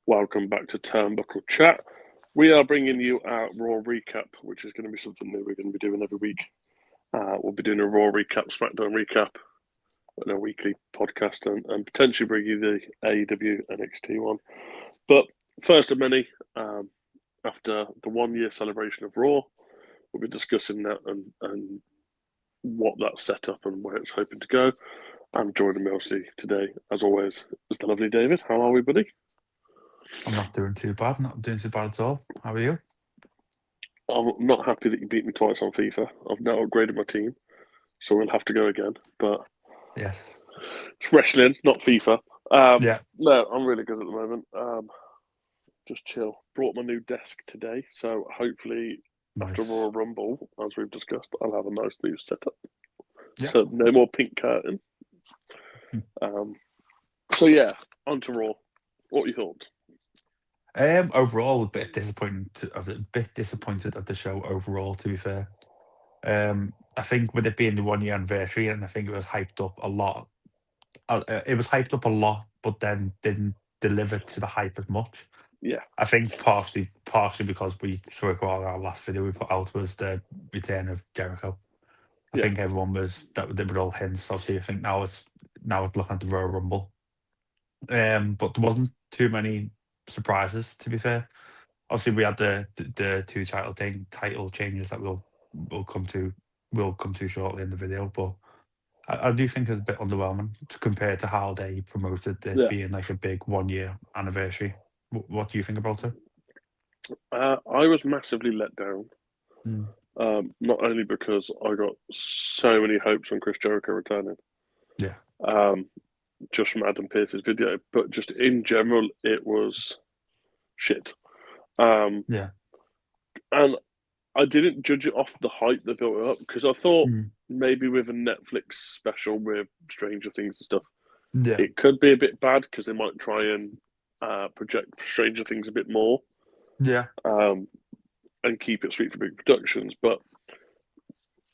Welcome back to Turnbuckle Chat. We are bringing you our Raw recap, which is going to be something new we're going to be doing every week. We'll be doing a Raw recap, SmackDown recap, and a weekly podcast, and potentially bring you the AEW NXT one. But first of many, after the 1 year celebration of Raw, we'll be discussing that and what that's set up and where it's hoping to go. I'm joining mostly today, as always, is the lovely David. How are we, buddy? I'm not doing too bad. Not doing too bad at all. How are you? I'm not happy that you beat me twice on FIFA. I've now upgraded my team, so we'll have to go again. But Yes. it's wrestling, not FIFA. Yeah. No, I'm really good at the moment. Just chill. Brought my new desk today, so hopefully after Nice. Royal Rumble, as we've discussed, I'll have a nice new setup. Yeah. So no more pink curtain. Hmm. So yeah, on to Raw. What are your thoughts? Overall, a bit disappointed of the show overall. To be fair, I think with it being the 1 year anniversary, and I think it was hyped up a lot. It was hyped up a lot, but then didn't deliver to the hype as much. Yeah, I think partially because we saw our last video we put out was the return of Jericho. I yeah, think everyone was that they were all hints. Obviously, I think now it's looking at the Royal Rumble. But there wasn't too many surprises, to be fair. Obviously, we had the two title changes that we'll come to shortly in the video. But I do think it's a bit underwhelming to compare to how they promoted it yeah. being like a big 1 year anniversary. What do you think about it? I was massively let down. Mm. Not only because I got so many hopes on Chris Jericho returning, Yeah, um, just from Adam Pearce's video, but just in general, it was shit. Um, yeah, and I didn't judge it off the hype that built it up because I thought mm. maybe with a Netflix special with Stranger Things and stuff, Yeah, it could be a bit bad because they might try and project Stranger Things a bit more yeah, um, and keep it sweet for big productions. But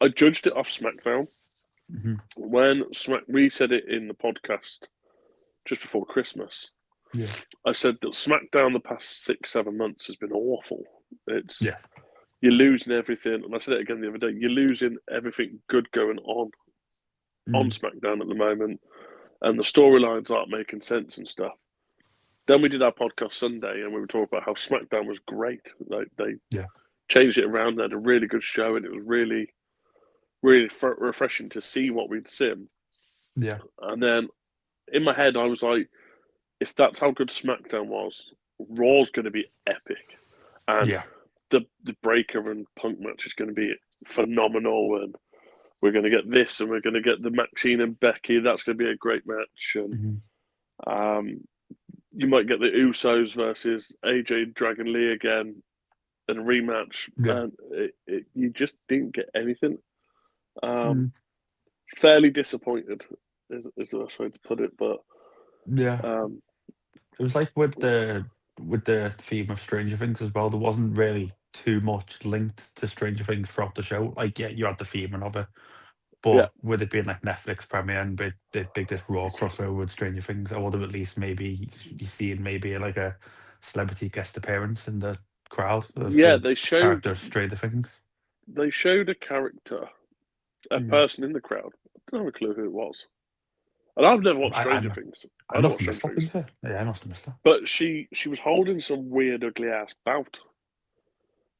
I judged it off SmackDown hmm, when we said it in the podcast just before Christmas. yeah, I said that SmackDown the past 6, 7 months has been awful. It's yeah, You're losing everything, and I said it again the other day. You're losing everything good going on mm. SmackDown at the moment, and the storylines aren't making sense and stuff. Then we did our podcast Sunday, and we were talking about how SmackDown was great. Like they Yeah, changed it around, they had a really good show, and it was really, really refreshing to see what we'd seen. yeah, And then in my head, I was like, if that's how good SmackDown was, Raw's going to be epic, and yeah, the Breaker and Punk match is going to be phenomenal, and we're going to get this, and we're going to get the Maxine and Becky. That's going to be a great match, and hmm, um, you might get the Usos versus AJ and Dragon Lee again in a rematch, yeah, and you just didn't get anything. Um, mm. Fairly disappointed is the best way to put it, but Yeah. um, It was like with the theme of Stranger Things as well. There wasn't really too much linked to Stranger Things throughout the show. Like, yeah, you had the theme and of it, yeah, but with it being like Netflix premiere and big this Raw crossover with Stranger Things, I would have at least maybe you seen maybe like a celebrity guest appearance in the crowd of yeah, the character of Stranger Things. they showed a character, a Mm. person in the crowd. I don't have a clue who it was, and I've never watched I, Stranger I'm Things. I I don't must watch have missed Stranger that. To Things, be fair, yeah, I must have missed that. but she was holding some weird ugly ass bout.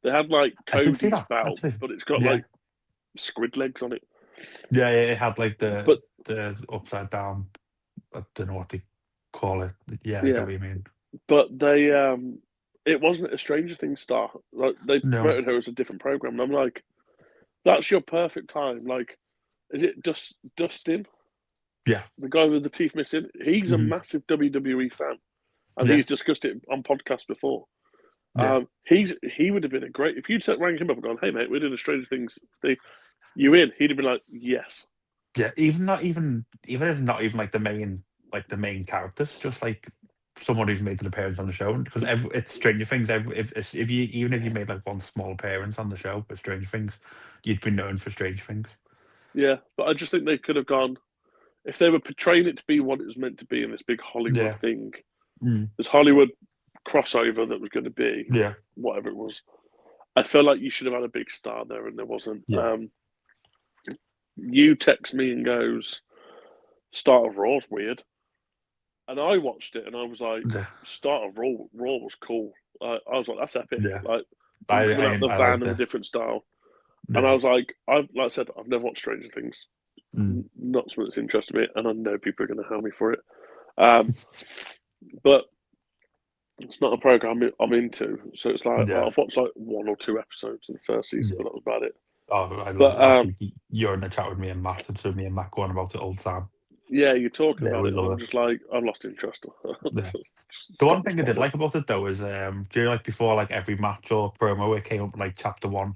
They had like I did see Cody's that bout, actually. but it's got Yeah, like squid legs on it. yeah, yeah. It had like the But the upside down. I don't know what they call it. Yeah, I get yeah, what you mean. but it wasn't a Stranger Things star. Like they No. promoted her as a different program, and I'm like, that's your perfect time. Like, is it Dustin, Yeah. the guy with the teeth missing? He's a Mhm. massive WWE fan, and Yeah. he's discussed it on podcasts before. Yeah. He would have been a great if you'd rang him up and gone, "Hey mate, we're doing a Stranger Things thing. You in?" He'd have been like, "Yes, Yeah. Even if not even like the main characters, just like someone who's made an appearance on the show. Because it's Stranger Things. If you even if you made like one small appearance on the show with Stranger Things, you'd be known for Stranger Things. yeah." But I just think they could have gone if they were portraying it to be what it was meant to be in this big Hollywood Yeah. thing. Mm. Because Hollywood crossover that was going to be, Yeah. whatever it was. I felt like you should have had a big star there, and there wasn't. Yeah. You text me and goes, "Start of Raw's weird," and I watched it and I was like, Yeah. "Start of Raw was cool." I was like, "That's epic!" Yeah. Like them coming out the I van liked in a it. different style, and I Yeah. was like, like I said, I've never watched Stranger Things, not something that's interested me, and I know people are going to hound me for it. But it's not a program I'm into, so it's like Yeah. I've watched like 1 or 2 episodes in the first season, Yeah. but that was about it. Oh, I love But it. Obviously, you're in the chat with me and Matt, and so me and Matt go on about it all the time. yeah, you're talking Yeah, about we it, and I'm love just like, I've lost interest. it. Yeah. The one Stop thing I did watching like about it though is, do you know, like before like every match or promo, it came up like chapter 1,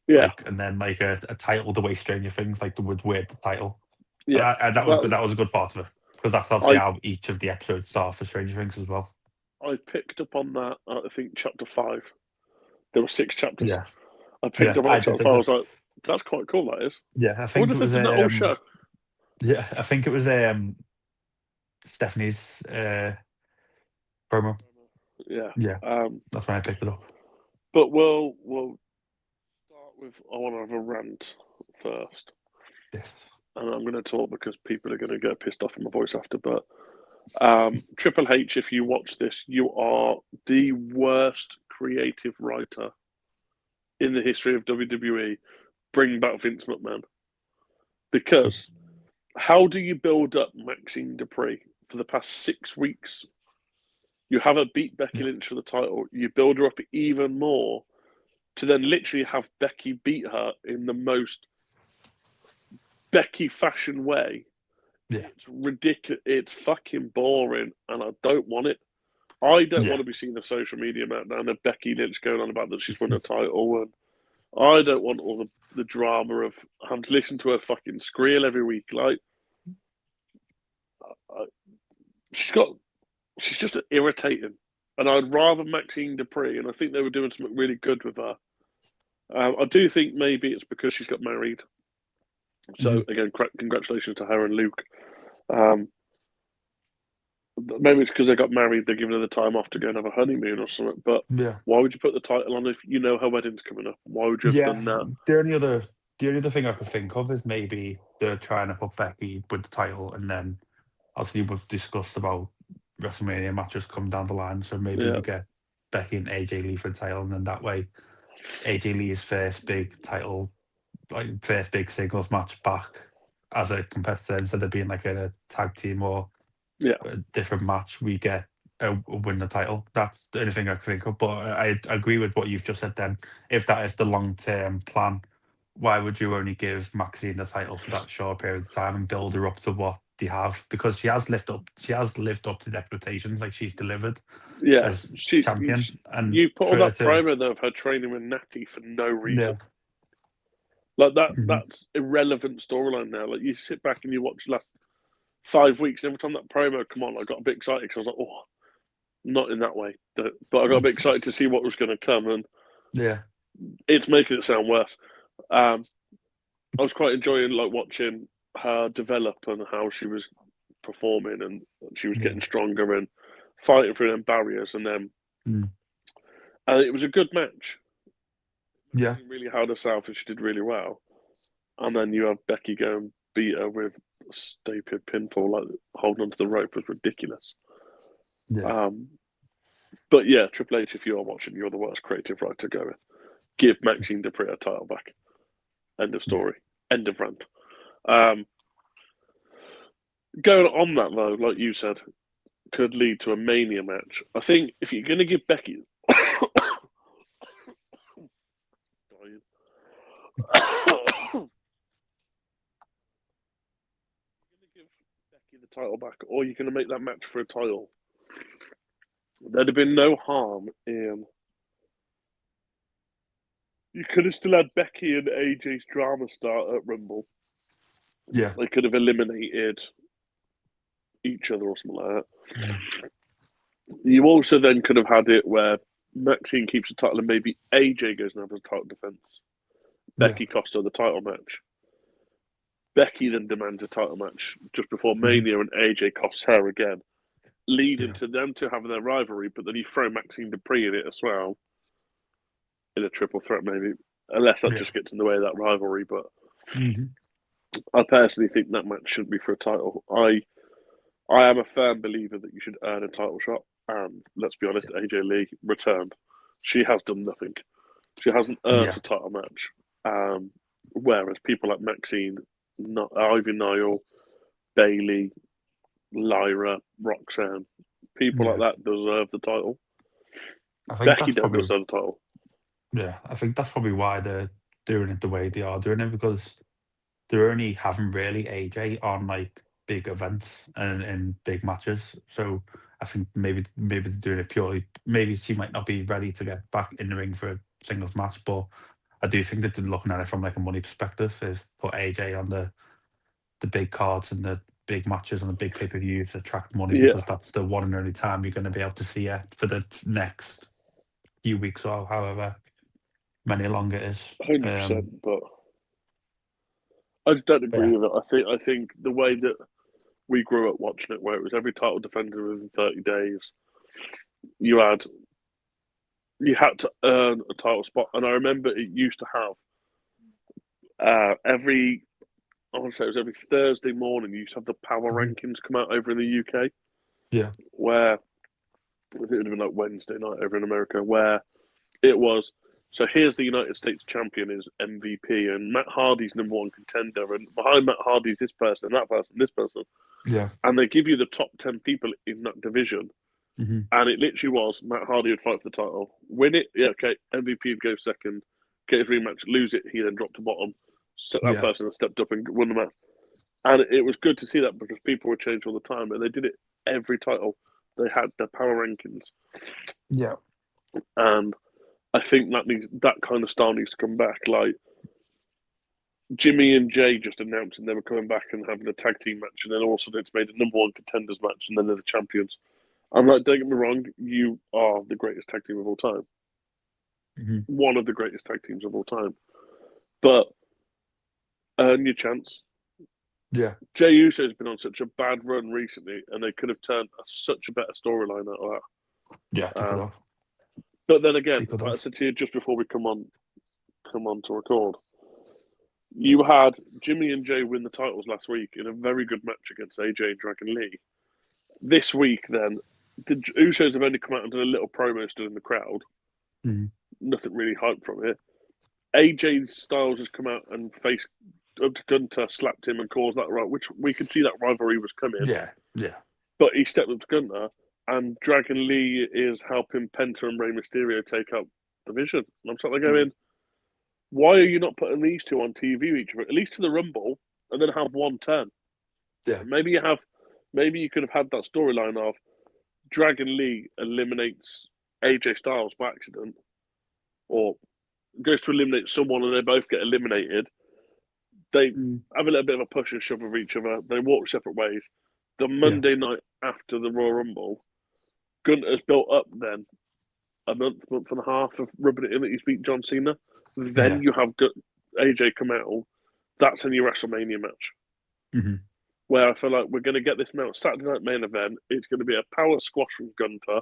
it. Yeah, like, and then like a title, the way Stranger Things, like the would weird the title, and, yeah. that was good. That was a good part of it because that's obviously I how each of the episodes are for Stranger Things as well. I picked up on that. I think chapter 5. There were 6 chapters. Yeah, I picked yeah, up on I it did. chapter 5. I was like, that's quite cool. That is. Yeah, I wonder if they've done that whole show. I think it was Stephanie's promo. Yeah. Yeah, that's when I picked it up. But we'll start with. I want to have a rant first, Yes. and I'm going to talk because people are going to get pissed off at my voice after. But Triple H, if you watch this, you are the worst creative writer in the history of WWE. Bring back Vince McMahon. Because how do you build up Maxine Dupree for the past 6 weeks? You have her beat Becky Yeah, Lynch for the title. You build her up even more to then literally have Becky beat her in the most Becky fashion way. yeah, It's ridiculous. It's fucking boring, and I don't want it. I don't yeah. want to be seeing a social media meltdown of Becky Lynch going on about that she's won a title, and I don't want all the drama of having to listen to her fucking squeal every week. Like, I, she's got, she's just irritating, and I'd rather Maxine Dupree, and I think they were doing something really good with her. I do think maybe it's because she's got married. So again, congratulations to her and Luke. Um, Maybe it's because they got married, they're giving her the time off to go and have a honeymoon or something. But Yeah. why would you put the title on if you know her wedding's coming up? Why would you have done Yeah, that? the only other thing I could think of is maybe they're trying to put Becky with the title, and then obviously we've discussed about WrestleMania matches come down the line, so maybe Yeah, we get Becky and AJ Lee for the title, and then that way AJ Lee's first big title, like first big singles match back as a competitor instead of being like a tag team or yeah, a different match, we get win the title. That's the only thing I can think of. But I agree with what you've just said. Then, if that is the long term plan, why would you only give Maxine the title for that short period of time and build her up to what they have? Because she has lived up to the expectations. Like she's delivered yeah. as champion, and You put for on her that to promo though of her training with Natty for no reason. yeah, Like that, mhm, that's irrelevant storyline now. Like you sit back and you watch the last 5 weeks, and every time that promo come on, I got a bit excited because I was like, oh, not in that way. But I got a bit excited to see what was going to come, and yeah, it's making it sound worse. I was quite enjoying like watching her develop and how she was performing, and she was yeah, getting stronger and fighting through them barriers, and then mm, it was a good match. yeah, Maxine really held herself, and she did really well. And then you have Becky go and beat her with a stupid pinfall, like holding onto the rope was ridiculous. yeah, Um, but yeah, Triple H, if you are watching, you're the worst creative writer going. Give Maxine Dupree a title back. End of yeah, story. End of rant. Um, Going on that though, like you said, could lead to a Mania match. I think if you're going to give Becky, give Becky the title back, or you're going to make that match for a title, there'd have been no harm in. You could have still had Becky and AJ's drama start at Rumble. yeah, They could have eliminated each other or something like mm, that. You also then could have had it where Maxine keeps the title and maybe AJ goes and has a title defense. yeah, Becky costs her the title match. Becky then demands a title match just before mhm, Mania, and AJ costs her again. leading Yeah. to them to having their rivalry, but then you throw Maxine Dupree in it as well, in a triple threat maybe, unless that Yeah. just gets in the way of that rivalry. But Hmm. I personally think that match shouldn't be for a title. I am a firm believer that you should earn a title shot, and let's be honest, AJ Lee returned. She has done nothing. She hasn't earned Yeah. a title match. Whereas people like Maxine, Ivy Nile, Bailey, Lyra, Roxanne, people like Yeah. that deserve the title. I think Becky that's don't probably deserve the title. yeah. I think that's probably why they're doing it the way they are doing it, because they're only having really AJ on like big events and big matches. So I think maybe they're doing it purely. Maybe she might not be ready to get back in the ring for a singles match, but I do think that they're looking at it from like a money perspective. Is put AJ on the big cards and the big matches and the big pay per views to attract money, Yeah, because that's the one and only time you're going to be able to see her for the next few weeks or however many longer it is. 100%. But I just don't Yeah, agree with it. I think the way that we grew up watching it, where it was every title defender within 30 days, you had you had to earn a title spot. And I remember it used to have every I want to say it was every Thursday morning. You used to have the power mhm, rankings come out over in the UK, yeah, where I think it would have been like Wednesday night over in America, where it was. So here's the United States champion is MVP, and Matt Hardy's #1 contender, and behind Matt Hardy's this person, that person, this person, yeah, and they give you the top 10 people in that division. hmm, And it literally was Matt Hardy would fight for the title, win it, yeah, okay, MVP would go second, get his rematch, lose it, he then dropped to bottom. So that yeah, person stepped up and won the match. And it was good to see that because people would change all the time, and they did it every title. They had their power rankings, yeah, and I think that kind of style needs to come back. Like Jimmy and Jay just announcing they were coming back and having a tag team match, and then all of a sudden it's made a #1 contenders match, and then they're the champions. I'm like, don't get me wrong, you are the greatest tag team of all time, hmm, one of the greatest tag teams of all time, but earn your chance. yeah, Jay Uso's been on such a bad run recently, and they could have turned such a better storyline out of yeah. that. They could have. But then again, They could like I have. said to you just before we come on to record, you had Jimmy and Jay win the titles last week in a very good match against AJ and Dragon Lee. This week, then, the Usos have only come out and done a little promo still in the crowd. Mm. Nothing really hyped from it. AJ Styles has come out and faced up to Gunter, slapped him, and caused that right, which we could see that rivalry was coming. Yeah, yeah, But he stepped up to Gunter, and Dragon Lee is helping Penta and Rey Mysterio take up the Vision. And I'm sort of mm. going, why are you not putting these two on TV each other, at least to the Rumble, and then have one turn? Yeah, Maybe you could have had that storyline of Dragon Lee eliminates AJ Styles by accident, or goes to eliminate someone and they both get eliminated. They mm. have a little bit of a push and shove with each other. They walk separate ways. The Yeah, Monday night after the Royal Rumble, Gunter's built up then a month and a half of rubbing it in that he's beat John Cena. Then yeah, you have AJ come out. That's in your WrestleMania match. hmm, Where I feel like we're going to get this now Saturday night main event. It's going to be a power squash from Gunter.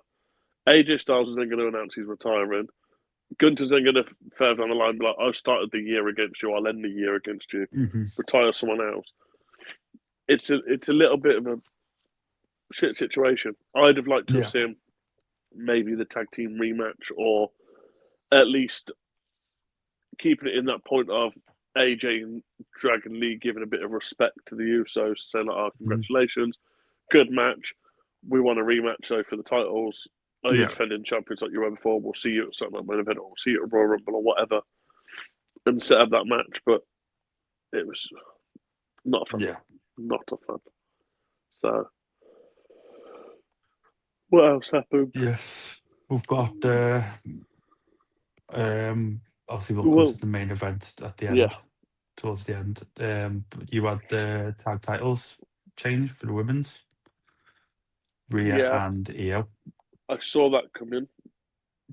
AJ Styles is then going to announce he's retiring. Gunter's then going to further down the line be like, I started the year against you. I'll end the year against you. hmm, Retire someone else. It's a little bit of a shit situation. I'd have liked to have yeah, seen maybe the tag team rematch, or at least keeping it in that point of AJ and Dragon Lee giving a bit of respect to the Usos, saying like, "Oh, mm. congratulations, good match. We want a rematch though for the titles. Are you Yeah, defending champions like you were before? We'll see you at something like main event, or we'll see you at Royal Rumble or whatever, and set up that match." But it was not fun, yeah. not a fun. So what else happened? Yes, we've got obviously we'll come Well, to the main event at the yeah, end, towards the end. But you had the tag titles change for the women's, Rhea yeah, and Io. I saw that coming.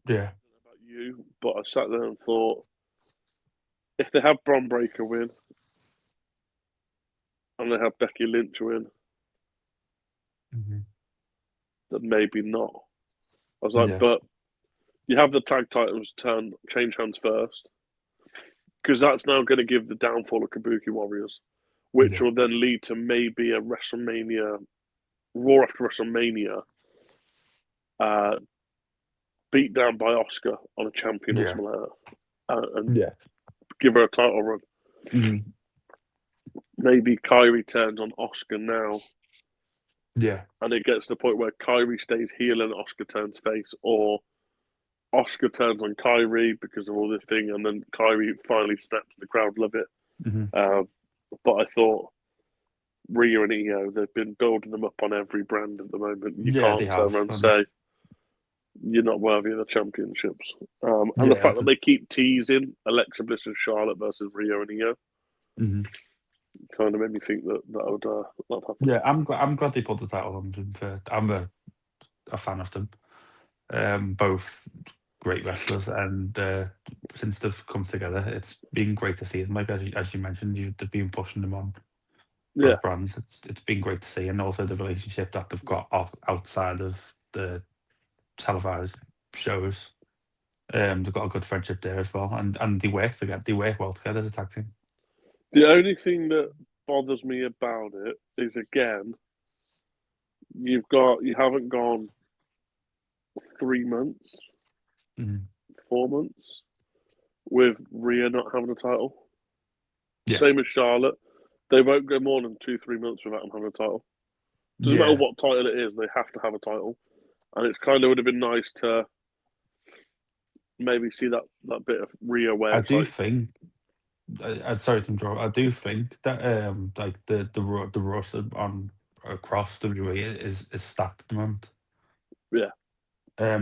Yeah. About you, but I sat there and thought, if they have Bron Breakker win and they have Becky Lynch win, Hmm. that maybe not. I was like, Yeah. but you have the tag titles change hands first, because that's now going to give the downfall of Kabuki Warriors, which Yeah. will then lead to maybe a WrestleMania, Raw after WrestleMania, uh, beat down by Oscar on a champion or Yeah. something like that, and Yeah. give her a title run. Mhm. Maybe Kyrie turns on Oscar now, Yeah. and it gets to the point where Kyrie stays heel and Oscar turns face, or Oscar turns on Kyrie because of all this thing, and then Kyrie finally snaps. The crowd love it. Mhm. Um, but I thought Rhea and Io, they've been building them up on every brand at the moment. You Yeah, they can't turn have. around and say you're not worthy of the championships. And the Yeah. fact that they keep teasing Alexa Bliss and Charlotte versus Rio and Io Mhm. kind of made me think that that would happen. Yeah, I'm glad they put the title on them. I'm a fan of them. Both great wrestlers, and since they've come together, it's been great to see them. Like as you mentioned, they've been pushing them on Yeah, both brands. It's been great to see, and also the relationship that they've got off outside of the televised shows. They've got a good friendship there as well, and they work together. They work well together as a tag team. the only thing that bothers me about it is again you haven't gone 3 months, Mhm. 4 months with Rhea not having a title. Yeah, Same as Charlotte, they won't go more than 2 3 months without them having a title. Doesn't matter yeah. what title it is, they have to have a title. And it's kind of would have been nice to maybe see that bit of Rhea where I it's do like, think. I'm sorry to interrupt. I do think that like the roster on across WWE is stacked at the moment. yeah,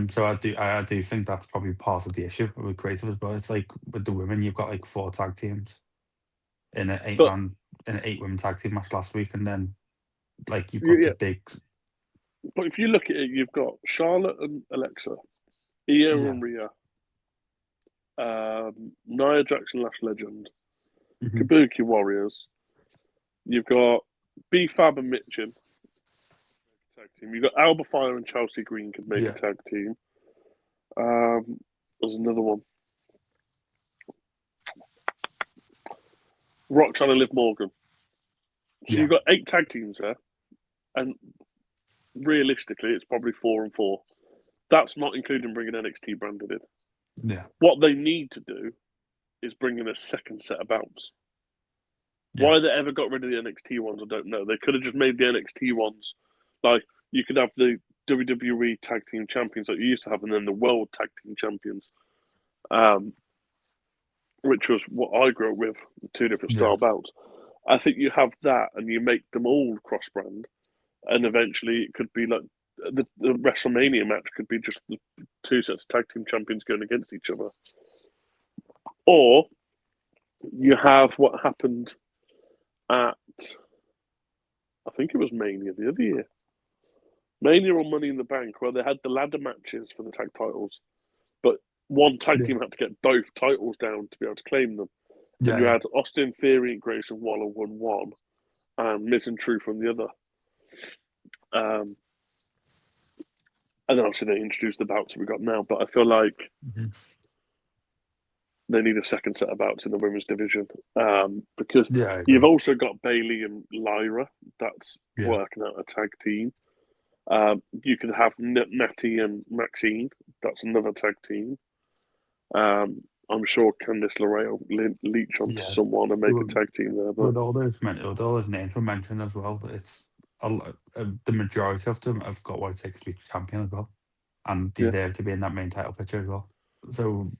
So I do think that's probably part of the issue with creative as well. It's like with the women, you've got like four tag teams in an eight but man in an 8 women tag team match last week, and then like you've got the yeah, big but if you look at it, you've got Charlotte and Alexa, Io yeah. and Rhea, Nia Jackson, Lash Legend, Hmm. Kabuki Warriors. You've got B Fab and Mitchin tag team. You've got Alba Fire and Chelsea Green could make a Yeah. tag team. Um, there's another one. Roxanne and Liv Morgan. So you've Yeah. got 8 tag teams there, and realistically, it's probably 4 and 4. That's not including bringing NXT branded in. Yeah. What they need to do is bring in a second set of belts. Yeah. Why they ever got rid of the NXT ones, I don't know. They could have just made the NXT ones like you could have the WWE Tag Team Champions that you used to have, and then the World Tag Team Champions, um, which was what I grew up with, 2 different Yeah. style belts. I think you have that, and you make them all cross brand, and eventually it could be like the WrestleMania match could be just the 2 sets of tag team champions going against each other, or you have what happened at I think it was Mania the other year, Mania or Money in the Bank, where they had the ladder matches for the tag titles, but one tag Yeah. team had to get both titles down to be able to claim them, and Yeah. you Yeah. had Austin Theory and Grayson Waller won one, and Miz and Truth on the other. Um, and then obviously they introduced the bouts we got now, but I feel like Mhm. they need a second set of bouts in the women's division, because Yeah, I you've agree. also got Bailey and Lyra that's Yeah. working out a tag team. You could have Natty and Maxine. That's another tag team. I'm sure Candice LeRae will leech onto Yeah. someone and There make a were, tag team there. But with all those names were mentioned as well, but it's the majority of them have got what it takes to be champion as well, and yeah, deserve to be in that main title picture as well. So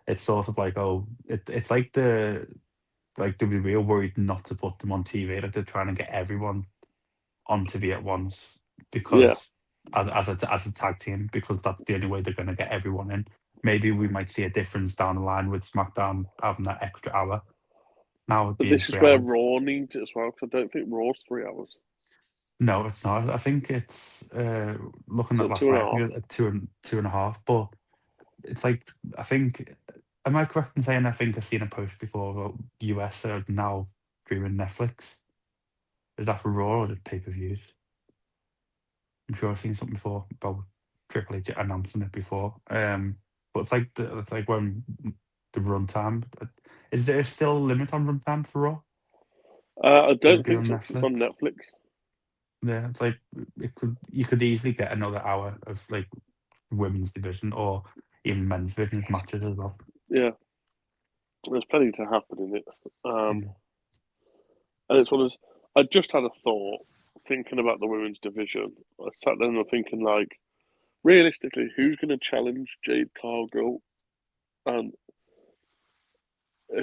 it's sort of like, oh, it's like WWE are worried not to put them on TV. Like they're trying to get everyone on TV at once yeah. because as a tag team, because that's the only way they're going to get everyone in. Maybe we might see a difference down the line with SmackDown having that extra hour. Now it But being this is three where hours. Raw needs it as well, because I don't think Raw's 3 hours. No, it's not. I think it's looking So at two last and a night. I think half. it's two and a half. But it's like I think. Am I correct in saying I think I've seen a post before about US are now streaming Netflix? Is that for Raw or the pay per views? I'm sure I've seen something before about Triple H announcing it before. But it's like when the runtime. Is there still a limit on runtime for Raw? I Would it don't be think on so 'cause it's on Netflix? Netflix. Yeah, it's like you could easily get another hour of like women's division or even men's division matches as well. Yeah, there's plenty to happen in it. Yeah. And it's one of those, I just had a thought thinking about the women's division. I sat there and I'm thinking, like, realistically, who's going to challenge Jade Cargill and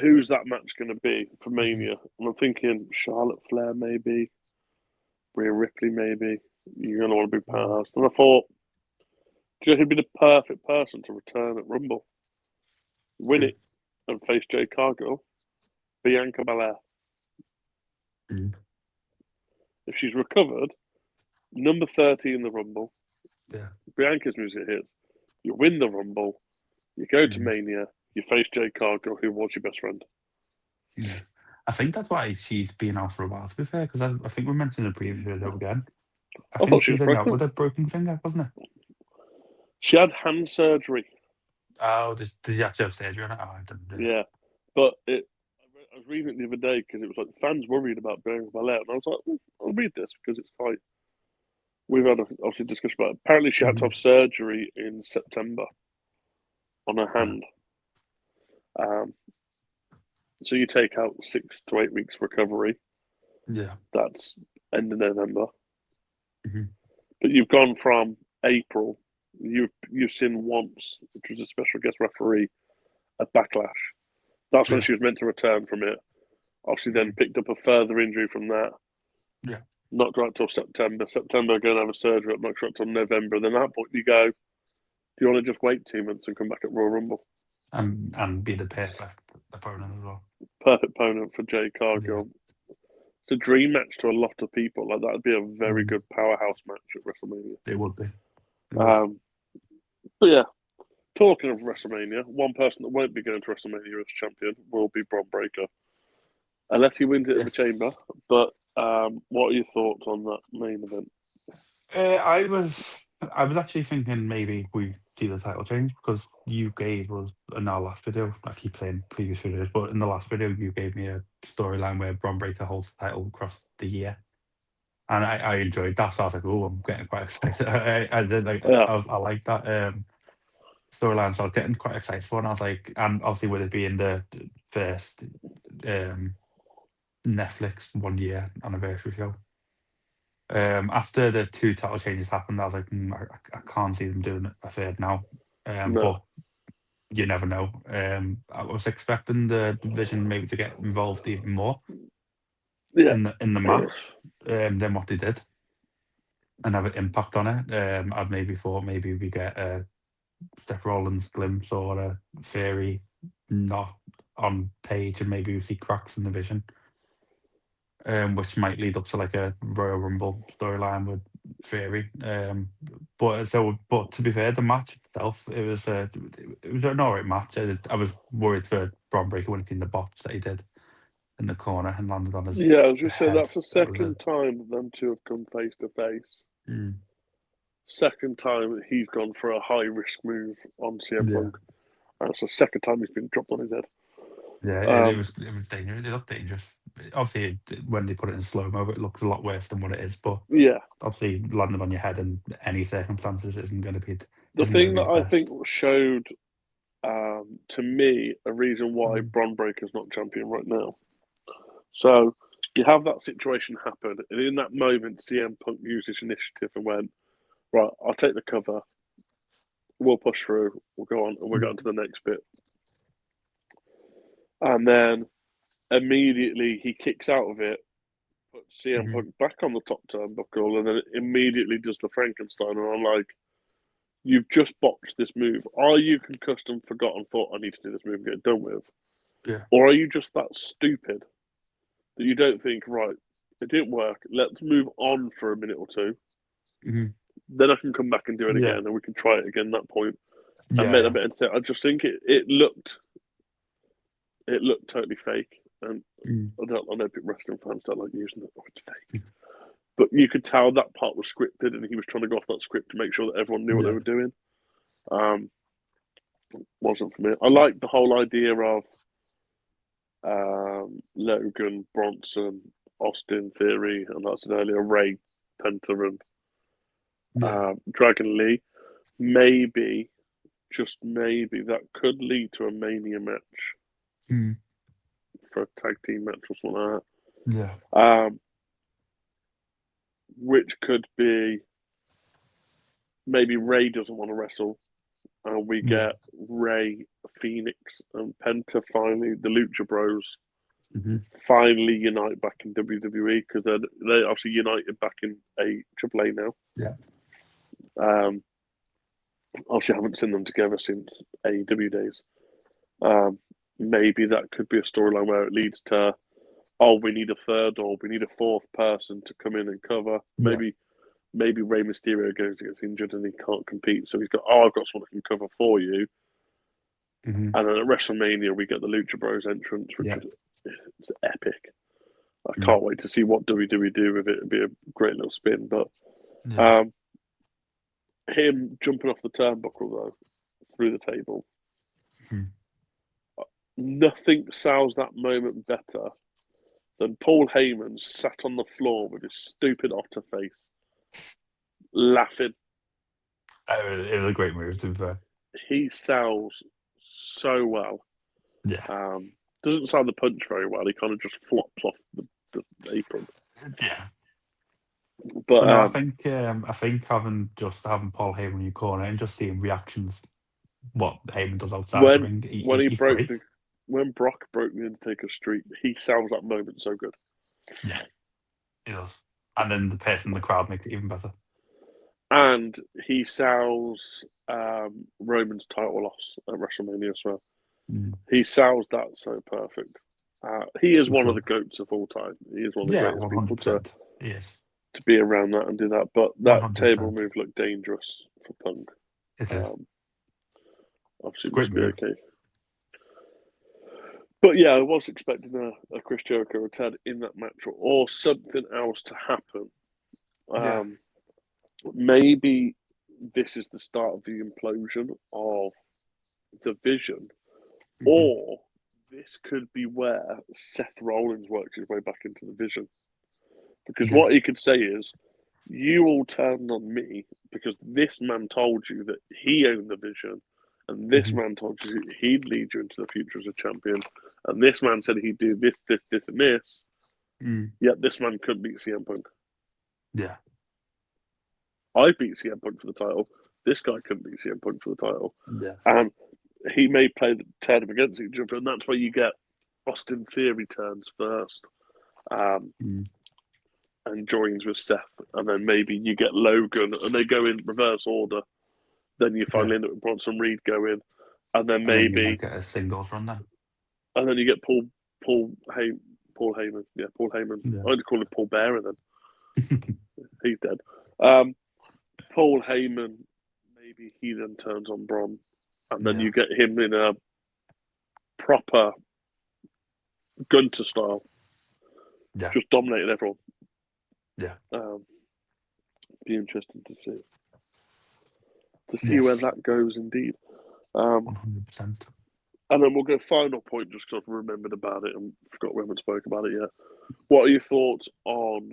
who's that match going to be for Mhm. Mania? And I'm thinking Charlotte Flair, maybe, Rhea Ripley, maybe. You're going to want to be Mm. past. And I thought, do you know who'd be the perfect person to return at Rumble? Win Who? it and face Jade Cargill? Bianca Belair. Mm. If she's recovered, number 30 in the Rumble, Yeah. Bianca's music hits. You win the Rumble, you go to Mm. Mania, you face Jade Cargill, who was your best friend. Yeah. I think that's why she's been out for a while, to be fair, because I think we mentioned in the previous video again. I I thought think she she was was in out pregnant. with a broken finger, wasn't it? She had hand surgery, Oh, did you actually have surgery on it? Oh, I didn't do it. yeah, but I was reading it the other day because it was like fans worried about Bianca Belair, and I was like, I'll read this because it's like we've had a, obviously discussion about. It. Apparently, she had to Mhm. have surgery in September on her Uh, hand. Um, so you take out 6 to 8 weeks recovery. yeah. That's end of November. Mhm. But you've gone from April. You've seen once, which was a special guest referee, a backlash. That's when Yeah. she was meant to return from it. Obviously, then Mhm. picked up a further injury from that. Yeah. Not right till September. September, going to have a surgery. Not right till November. And then at that point, you go, do you want to just wait 2 months and come back at Royal Rumble? And be the perfect opponent as well. Perfect opponent for Jay Yeah. Cargill. It's a dream match to a lot of people. Like that would be a very Mm. good powerhouse match at WrestleMania. It would be. It would. Um, but yeah, talking of WrestleMania, one person that won't be going to WrestleMania as champion will be Bron Breakker, unless he wins it at the Chamber. Yes. But what are your thoughts on that main event? I was I was actually thinking maybe we do the title change because you gave us in our last video. I keep playing previous videos, but in the last video you gave me a storyline where Bron Breakker holds the title across the year, and I enjoyed that. So I was like, oh, I'm getting quite excited. I did like Yeah, I like that storyline, so I was getting quite excited for. It, and I was like, and obviously with it being the first um, Netflix 1 year anniversary show. After the two title changes happened, I was like, I can't see them doing a third now. no, But you never know. I was expecting the division maybe to get involved even more yeah, in the match than what they did and have an impact on it. I'd maybe thought maybe we get a Steph Rollins glimpse or a Theory not on page and maybe we see cracks in the vision. Which might lead up to like a Royal Rumble storyline with Theory. But to be fair, the match itself, it was an alright match. I was worried for Braun Breaker when he did the botch that he did in the corner and landed on his yeah. I was going to say head. that's the That was it. second time them two have come face to face. Mm. Second time that he's gone for a high risk move on CM Yeah, Punk. And it's the second time he's been dropped on his head. yeah. Um, It was dangerous. It looked dangerous. Obviously, when they put it in slow mo, it looks a lot worse than what it is. But yeah, obviously, landing on your head in any circumstances the isn't going thing to be that the I think best. showed to me a reason why Mm. Bron Breaker's not champion right now. So you have that situation happen, and in that moment, CM Punk used his initiative and went, right, I'll take the cover, we'll push through, we'll go on, and we'll get Mm. on to the next bit. And then immediately he kicks out of it, puts CM Mhm. Punk back on the top turnbuckle, and then immediately does the Frankenstein. And I'm like, you've just botched this move. Are you concussed and forgotten, thought I need to do this move and get it done with? Yeah. Or are you just that stupid that you don't think, right, it didn't work, let's move on for a minute or two, Mhm. then I can come back and do it Yeah. again and we can try it again at that point and Yeah, make that yeah. bit entertaining. I just think it looked totally fake. And Mm. I know wrestling fans don't like using it. Oh, it's fake. but you could tell that part was scripted, and he was trying to go off that script to make sure that everyone knew what they Yeah. were doing. Wasn't for me. I like the whole idea of Logan, Bronson, Austin Theory, and like I said earlier, Ray, Penta, and Dragon Lee. Maybe, just maybe, that could lead to a Mania match for a tag team match or something like Yeah. that. Which could be maybe Ray doesn't want to wrestle, and we get Ray, Phoenix, and Penta finally, the Lucha Bros, finally unite back in WWE, because they obviously united back in AAA now. Yeah. Obviously, I haven't seen them together since AEW days. Maybe that could be a storyline where it leads to, we need a third or we need a fourth person to come in and cover. Yeah. Maybe Rey Mysterio gets injured and he can't compete, so he's got, I've got someone that can cover for you. And then at WrestleMania, we get the Lucha Bros entrance, which is it's epic. I can't wait to see what WWE do with it. It'd be a great little spin. But him jumping off the turnbuckle, though, through the table, nothing sells that moment better than Paul Heyman sat on the floor with his stupid otter face, laughing. It was a great move, to be fair. He sells so well. Yeah. Doesn't sell the punch very well. He kind of just flops off the apron. Yeah. But no, I think having Paul Heyman in your corner and just seeing reactions, what Heyman does outside the ring, when Brock broke the Undertaker's streak, he sells that moment so good. Yeah, he does. And then the person in the crowd makes it even better. And he sells Roman's title loss at WrestleMania as well. He sells that so perfect. He is one of the GOATs of all time. He is one of the greatest 100%. people He is. to be around that and do that. But that 100%. table move looked dangerous for Punk. It is. Obviously, it Great must be move. okay. But yeah, I was expecting a Chris Jericho return in that match or something else to happen. Maybe this is the start of the implosion of the Vision, or this could be where Seth Rollins works his way back into the Vision. Because what he could say is, you all turned on me because this man told you that he owned the Vision, and this man told you he'd lead you into the future as a champion, and this man said he'd do this, this, this, and this. Yet this man couldn't beat CM Punk. Yeah. I beat CM Punk for the title. This guy couldn't beat CM Punk for the title. Yeah. And he may turn them against each other, and that's where you get Austin Theory turns first. And joins with Seth, and then maybe you get Logan, and they go in reverse order. Then you finally end up with Bronson Reed going, and then maybe then you might get a singles run then. And then you get Paul Heyman. Yeah, Paul Heyman. Yeah. I'd call him Paul Bearer then. He's dead. Paul Heyman, maybe he then turns on Bron, and then you get him in a proper Gunter style. Yeah. Just dominating everyone. Yeah. Be interesting to see where that goes indeed. 100%. And then we'll go final point just because I've remembered about it and forgot we haven't spoke about it yet. What are your thoughts on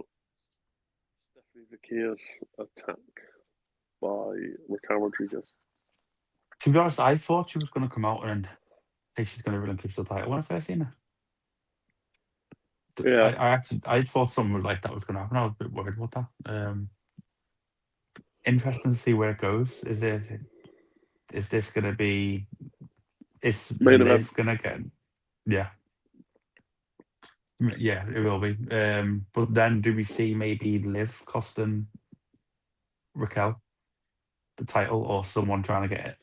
Stephanie Vickia's attack by Raquel Rodriguez? To be honest, I thought she was going to come out and say she's going to relinquish the title when I first seen her. Yeah. I thought something like that was going to happen. I was a bit worried about that. Interesting to see where it goes. Is this going to be? Is Liv going to get? Yeah. Yeah, it will be. But then do we see maybe Liv costing Raquel the title, or someone trying to get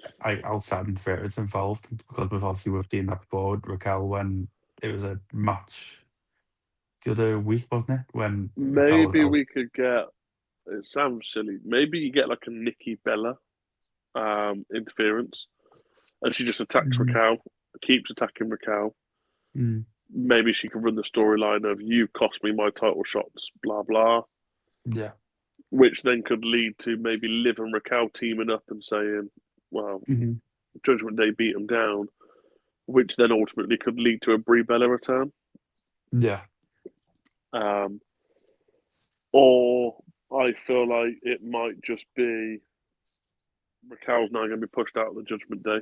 outside interference involved? Because we've obviously seen that before with Raquel when it was a match the other week, wasn't it? When maybe we could get. It sounds silly. Maybe you get like a Nikki Bella interference, and she just attacks Raquel, keeps attacking Raquel. Maybe she can run the storyline of you cost me my title shots, blah blah. Yeah. which then could lead to maybe Liv and Raquel teaming up and saying, well, Hmm. Judgment Day beat them down, which then ultimately could lead to a Brie Bella return. Yeah. Um, or I feel like it might just be Raquel's now going to be pushed out of the Judgment Day.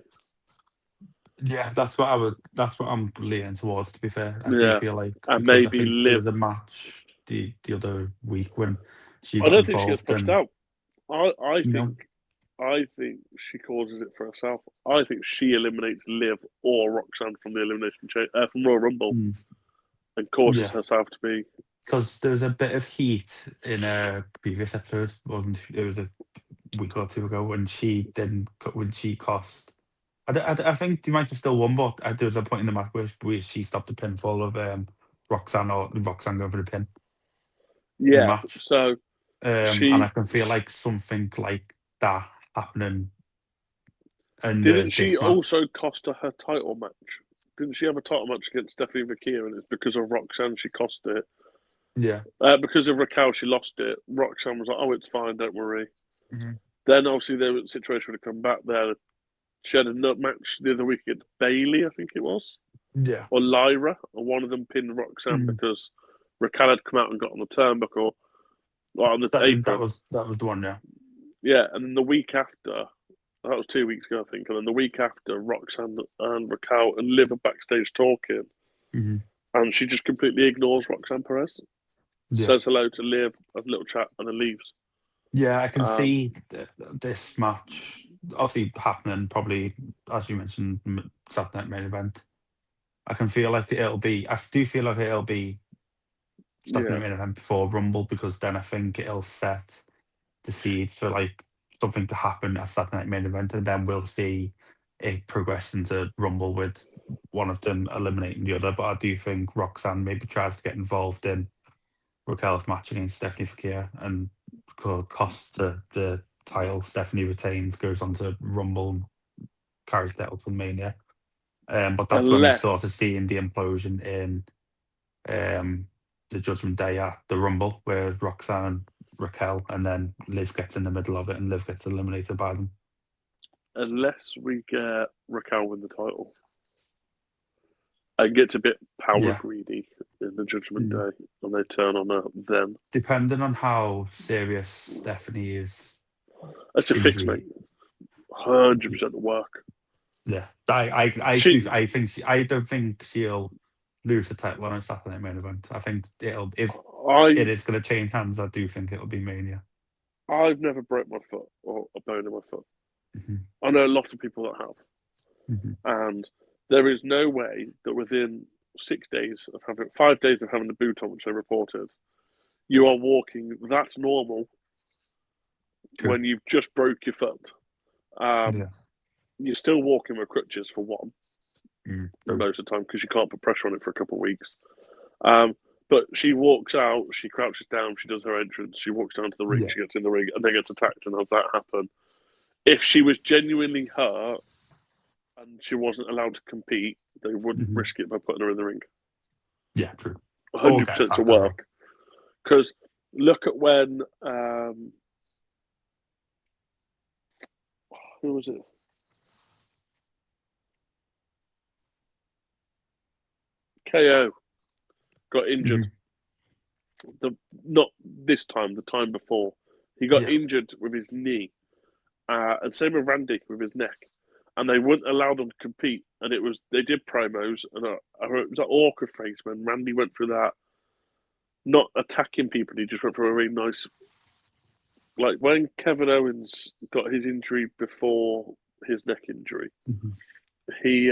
Yeah, that's what I would. That's what I'm leaning towards. To be fair, I do Yeah, feel like and because I maybe think there Liv. was a match the other week when she I got don't think she gets involved, pushed and out. I you think know, I think she causes it for herself. I think she eliminates Liv or Roxanne from the from Royal Rumble mm, and causes yeah, herself to be. because there was a bit of heat in a previous episode, wasn't it? It was a week or two ago when she didn't when she cost. I think they might have still won, but there was a point in the match where she stopped the pinfall of Roxanne or Roxanne going for the pin in the Yeah, match. so And I she can feel like something like that happening in didn't she this match. also cost her her title match? Didn't she have a title match against Stephanie McKeer, and it's because of Roxanne she cost it. Yeah. Because of Raquel, she lost it. Roxanne was like, "Oh, it's fine, don't worry." Mhm. Then obviously there was a situation where to come back there. She had a nut match the other week against Bailey, I think it was, Yeah. or Lyra, and one of them pinned Roxanne Mm. because Raquel had come out and got on the turnbuckle, or on the That apron. was the one. Yeah. Yeah, and then the week after, that was 2 weeks ago, I think, and then the week after, Roxanne and Raquel and Liv are backstage talking, Hmm. and she just completely ignores Roxanne Perez, Yeah. says hello to Liv, has a little chat, and then leaves. Yeah. I can Um, see this match obviously happening probably as you mentioned Saturday night main event. I can feel like it'll be. I do feel like it'll be Saturday yeah, night main event before Rumble because then I think it'll set the seeds for like something to happen at Saturday night main event, and then we'll see it progress into Rumble with one of them eliminating the other. But I do think Roxanne maybe tries to get involved in Raquel's match against Stephanie Fakir and costs the title. Stephanie retains, goes on to Rumble, and carries that to Mania. But that's when we unless sort of see in the implosion in um, the Judgment Day at the Rumble, where Roxanne and Raquel, and then Liv gets in the middle of it, and Liv gets eliminated by them. unless we get Raquel win the title, and gets a bit power Yeah. greedy in the Judgment Mm. Day, and they turn on her, then Depending on how serious Stephanie is it's a fix, mate. injury, 100% work. yeah, She, I think I don't think she'll lose the title on a Saturday Night main event. I think it'll if it I, is going to change hands, I do think it'll be Mania. I've never broke my foot or a bone in my foot. Hmm. I know a lot of people that have, Hmm. and there is no way that within 6 days of having 5 days of having the boot on, which they reported, you are walking. That's normal True. when you've just broke your foot. Um, Yeah. you're still walking with crutches for one True. most of the time because you can't put pressure on it for a couple of weeks. Um, but she walks out, she crouches down, she does her entrance, she walks down to the ring, Yeah. she gets in the ring, and then gets attacked and has that happen. If she was genuinely hurt and she wasn't allowed to compete, they wouldn't Hmm. risk it by putting her in the ring. Yeah. True. Or get 100% to attacked as well. work. Because look at when, who was it? KO got injured. Hmm. The Not this time, the time before. He got Yeah. injured with his knee. And same with Randy with his neck. And they wouldn't allow them to compete. And it was they did promos, and it was an awkward phase when Randy went through that, not attacking people. He just went through a really nice, like when Kevin Owens got his injury before his neck injury. Hmm. He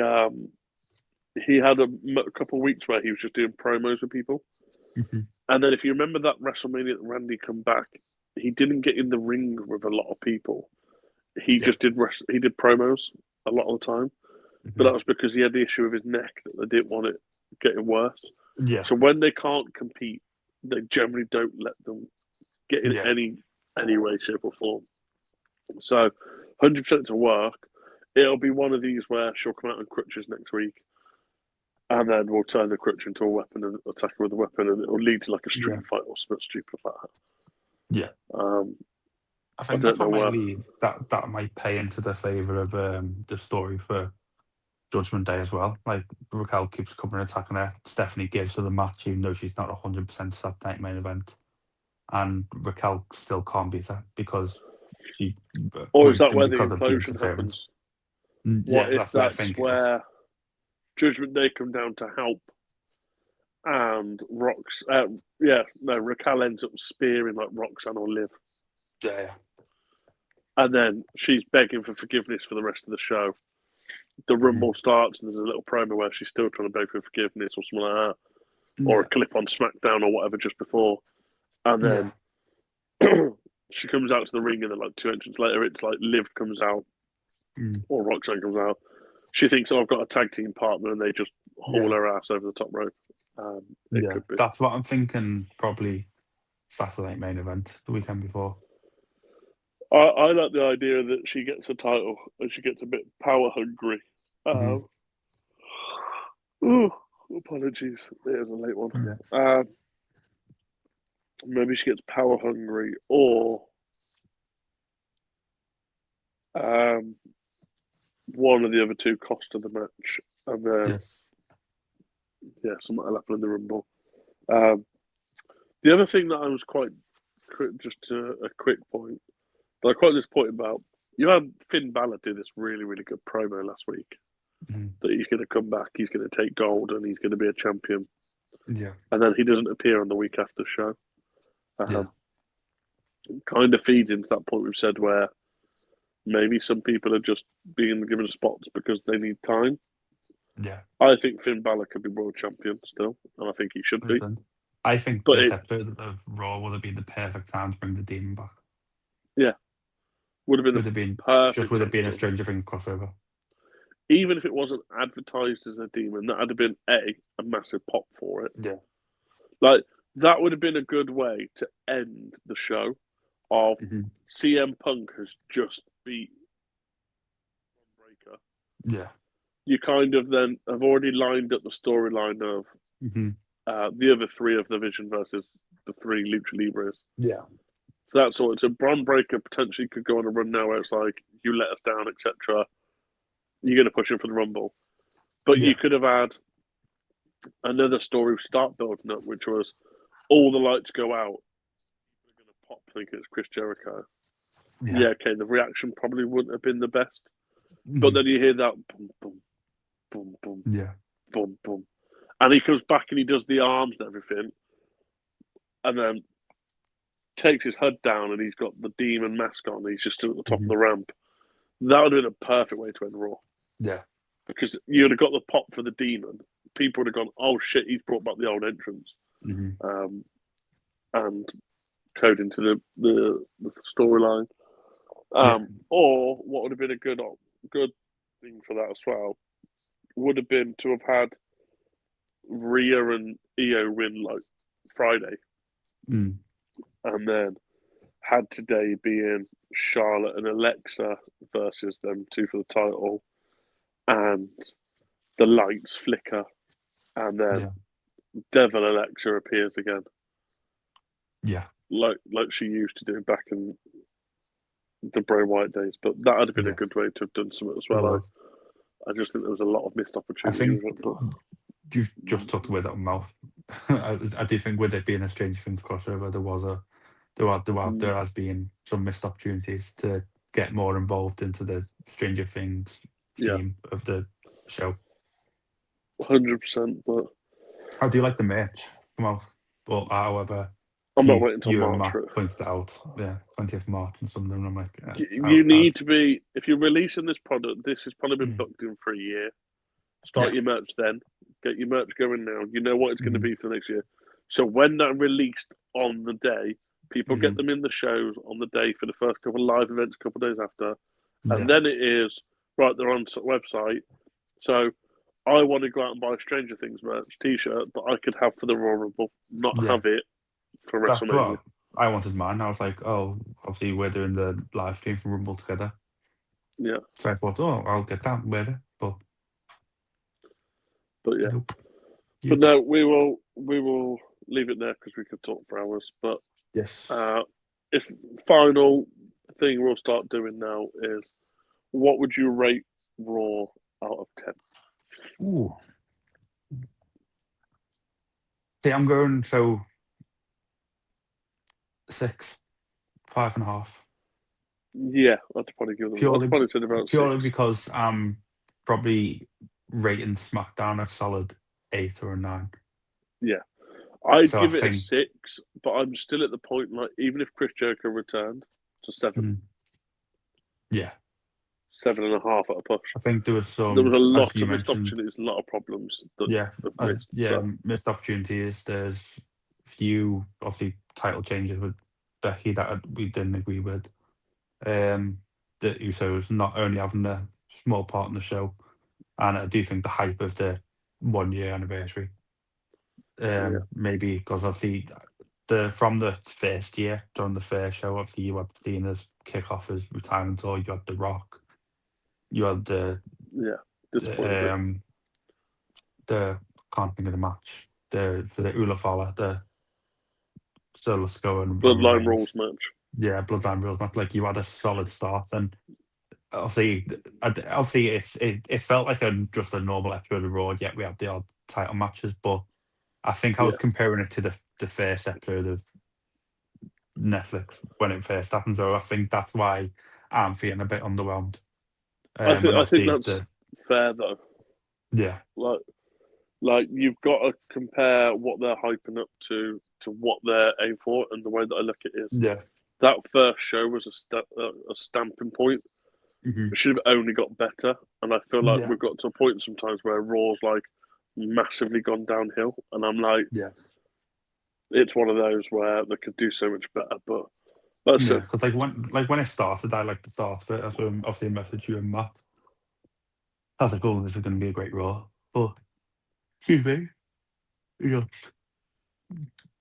he had a couple of weeks where he was just doing promos with people. Hmm. And then if you remember that WrestleMania that Randy come back, he didn't get in the ring with a lot of people. He Yeah. just he did promos a lot of the time. But Hmm. that was because he had the issue with his neck that they didn't want it getting worse. Yeah. So when they can't compete, they generally don't let them get in Yeah. any way, shape, or form. So 100% to work. It'll be one of these where she'll come out on crutches next week, and then we'll turn the crutch into a weapon and attack her with a weapon, and it'll lead to like a Yeah. street fight or something stupid like that. Yeah. Um, I I think don't that's know what might where. lead that might pay into the favour of the story for Judgment Day as well. Like Raquel keeps coming and attacking her. Stephanie gives her the match, even though she's not 100% Saturday Night Main Event, and Raquel still can't beat her because she Or is that where the because of the implosion interference. happens? Yeah, What if that's what I that's think it is. where Judgment Day come down to help and Raquel ends up spearing like Roxanne or Liv. Yeah, And then she's begging for forgiveness for the rest of the show. The Rumble starts and there's a little promo where she's still trying to beg for forgiveness or something like that. Or a yeah, clip on SmackDown or whatever just before. And yeah, then she comes out to the ring and then like 2 entrants later it's like Liv comes out or Roxanne comes out. She thinks, oh, I've got a tag team partner, and they just haul yeah, her ass over the top rope. It yeah. could be. That's what I'm thinking. Probably Saturday Night Main Event the weekend before. I like the idea that she gets a title and she gets a bit power hungry. Hmm. Ooh, apologies. There's a late one. Yeah, Maybe she gets power hungry, or um, one of the other two cost her the match, and then yes. something will happen in the Rumble. Um, the other thing that I was quite just a quick point that I'm quite disappointed about. You had Finn Balor do this really, really good promo last week Mhm. that he's going to come back, he's going to take gold, and he's going to be a champion. Yeah, And then he doesn't appear on the week after show. yeah, Kind of feeds into that point we've said where maybe some people are just being given spots because they need time. yeah. I think Finn Balor could be world champion still, and I think he should Well be. done. I think But this it, episode of Raw would have been the perfect time to bring the demon back. yeah, would have been Would the have been just perfect would have chance been a for him. Stranger Things crossover. Even if it wasn't advertised as a demon, that would have been a massive pop for it. Yeah. Like that would have been a good way to end the show. Of Hmm. CM Punk has just beat Breaker. Yeah. You kind of then have already lined up the storyline of Hmm. the other three of the Vision versus the three Lucha Libres. Yeah. So that's all. So Braun Breaker potentially could go on a run now where it's like, you let us down, etc. You're going to push him for the Rumble. But you Yeah. could have had another story start building up, which was all the lights go out. People are going to pop thinking it's Chris Jericho. Yeah. Yeah, okay, the reaction probably wouldn't have been the best. But Hmm. then you hear that boom, boom, boom, boom, Yeah. boom, boom. And he comes back and he does the arms and everything. And then takes his hood down and he's got the demon mask on. And he's just stood at the top of Hmm. the ramp. That would have been a perfect way to end Raw. Yeah. Because you would have got the pop for the demon. People would have gone, oh shit, he's brought back the old entrance. Hmm. And code into the storyline. Yeah. Or what would have been a good thing for that as well would have been to have had Rhea and Io win like Friday, Mm. and then had today being Charlotte and Alexa versus them two for the title, and the lights flicker, and then Yeah. Devil Alexa appears again, Yeah. like she used to do back in the Bray Wyatt days. But that would have been a Yeah. good way to have done something as It well. was. I just think there was a lot of missed I opportunity think with it. But you've just took the word out of my mouth. I do think with it being a Stranger Things crossover, there has been some missed opportunities to get more involved into the Stranger Things yeah, theme of the show. 100%. But I do like the merch come out, but however, I'm not waiting until you and March Matt for it. pointed out, yeah, 20th March and something. And I'm like, You need to be, if you're releasing this product, this has probably been mm, booked in for a year. Start yeah, your merch then. Get your merch going now. You know what it's going to mm, be for next year. So when that released on the day, people get mm, them in the shows on the day for the first couple of live events a couple of days after. And yeah, then it is, right, they're on the website. So I want to go out and buy a Stranger Things merch t-shirt that I could have for the Royal Rumble, not yeah. have it for That's WrestleMania. what I wanted mine. I was like, oh, obviously we're doing the live stream from Rumble together. Yeah, So I thought, oh, I'll get that and wear it. But but yeah. nope, But yep, no, we will leave it there because we could talk for hours. But yes, uh, if final thing we'll start doing now is, what would you rate Raw out of 10? Ooh. See, I'm going so 6, 5.5. Yeah, I'd probably give them. I'd Purely, probably say about purely 6. because I'm probably rating SmackDown a solid 8 or a 9. Yeah, I'd So I give it a think, 6, but I'm still at the point like even if Chris Jericho returned to 7, yeah, 7.5 at a push. I think there was There was some, a as lot you of missed mentioned, opportunities, a lot of problems that yeah, have missed. yeah, So missed opportunities. There's few obviously title changes with Becky that we didn't agree with. The Usos not only having a small part in the show, and I do think the hype of the 1 year anniversary. yeah, Maybe because obviously the from the first year during the first show, obviously you had Cena's kick off his retirement tour. You had The Rock. You had yeah, disappointed a the bit. can't think of the match. The for the Ula Fala, the Solo Sikoa and Roman Bloodline Rules Reigns. match. Yeah, Bloodline Rules match. Like you had a solid start, and obviously, obviously it felt like just a normal episode of Raw. Yet we had the odd title matches, but I think I was Yeah, comparing it to the first episode of Netflix when it first happened. So I think that's why I'm feeling a bit underwhelmed. And I think obviously that's fair though. yeah, Like you've got to compare what they're hyping up to what they're aiming for, and the way that I look at it is yeah, that first show was a stamping point. hmm It should have only got better, and I feel like yeah, we've got to a point sometimes where Raw's like massively gone downhill, and I'm like, yeah, it's one of those where they could do so much better. But listen, yeah. Because like when it started, I liked the start of it. That's when obviously I messaged you and Matt. I was like, oh, this is going to be a great Raw, but excuse me, you know,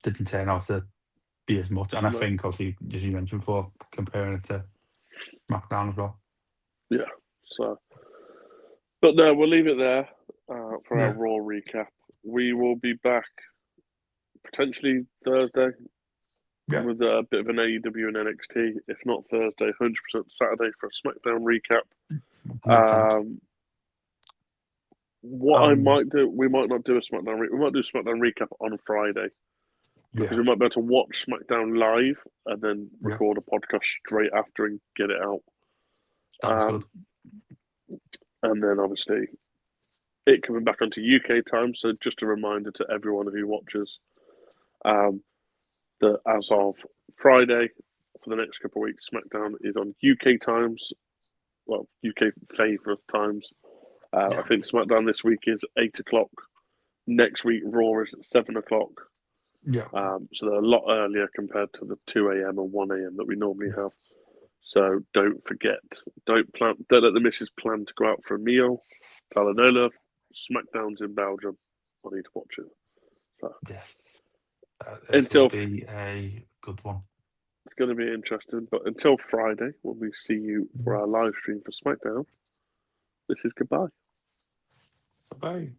didn't turn out to be as much. And I no, think obviously, as you mentioned before, comparing it to SmackDown as well. yeah. So, but no, we'll leave it there for our Yeah, Raw recap. We will be back potentially Thursday yeah, with a bit of an AEW and NXT. If not Thursday, 100% Saturday for a SmackDown recap. 100%. What I Um, might do, we might not do a SmackDown. We might do a SmackDown recap on Friday because yeah, we might be able to watch SmackDown live and then yeah, record a podcast straight after and get it out. sounds good. Um, and then obviously it coming back onto UK time. So just a reminder to everyone who watches um, that as of Friday for the next couple of weeks, SmackDown is on UK times. Well, UK favourite times. I Yeah, think SmackDown this week is 8 o'clock. Next week, Raw is at 7 o'clock. yeah, So they're a lot earlier compared to the 2 a.m. and 1 a.m. that we normally have. yes. So don't forget, don't let the missus plan to go out for a meal. Talanola, SmackDown's in Belgium. I need to watch it. So Yes. It will until be a good one. it's going to be interesting, but until Friday when we see you for Mhm. our live stream for SmackDown, this is goodbye. Bye.